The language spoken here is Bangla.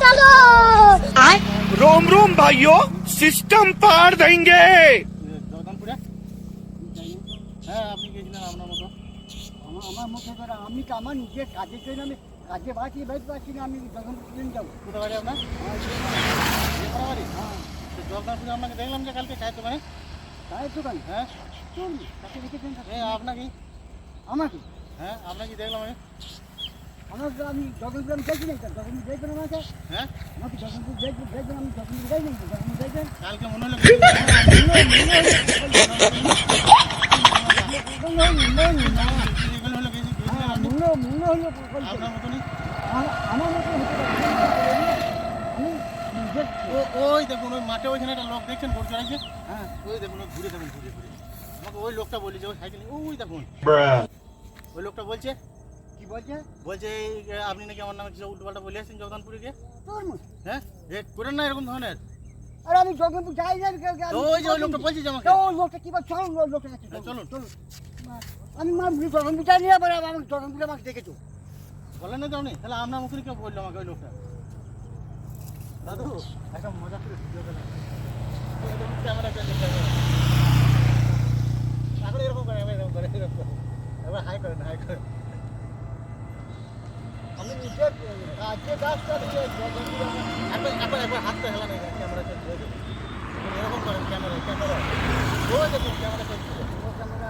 चलो रोम रोम भाइयों, सिस्टम पार देंगे। জগদানপুরে হ্যাঁ আপনি গিয়েছিলেন আপনার মতো আমার মুখে করে আমি তো আমার নিজের কাজের জন্য আমি কাজে বাঁচিয়ে বেরোতে পারছি না, আমি জগন্নাথ যাবো। কোথায় বাড়ি আপনার বাড়ি হ্যাঁ জগদানপুরে আপনাকে দেখলাম যে কালকে চায়ের দোকানে চায়ের দোকানে হ্যাঁ চল তাকে রেখেছেন আপনাকে আমাকে হ্যাঁ আপনাকে দেখলাম আমি আমার তো আমি জগন্নাথ দেখি নাই, জগন্নাথ দেখবেন আমাকে, হ্যাঁ আমাকে জগন্নাথ দেখবেন, আমি জগন্নাথ দেখি নাই, জগন্নাথ দেখবেন কালকে মনে হলো আপনার মতনই আমার মতো হতে পারে। আমি নিজের ওই দেখুন ওই মাঠে ওইখানে একটা লোক দেখছেন ভোট চড়াইছে হ্যাঁ ওই দেখুন ওই ঘুরে দেখুন ঘুরে ঘুরে আমাকে ওই লোকটা বলি যে ওই সাইকেল ওই দেখুন ওই লোকটা বলছে কি বলছে বলছে এই আপনি নাকি আমার নামে কিছু উল্টোপাল্টা বলে আসছেন জগদানপুরে গিয়ে তোর মতো। হ্যাঁ এ করেন না এরকম ধরনের আর আমি জগন্নাথ যাই না, তো ওই যে ওই লোকটা বলছে যে আমাকে তো ওই লোকটা কি বল, চলুন ওই লোকটা কাছে হ্যাঁ, চলুন। চলুন। আমি জগন্নাথ যাই নিয়ে আবার আমাকে জগন্নাথ আমাকে দেখেছো। বলেন না তো আপনি তাহলে আপনার মুখে কেউ বললো আমাকে ওই লোকটা দাদু একটা মজা করে ভিডিও করলাম ক্যামেরা এখন এরকম করে এরকম করে এরকম করে এবার হাই করেন হাই করেন আমি নিজের কাজে কাজটা দিয়ে একবার হাতটা হেলা নেই ক্যামেরা চলছে এরকম করেন ক্যামেরা ওই দেখুন ক্যামেরা চলছে ক্যামেরা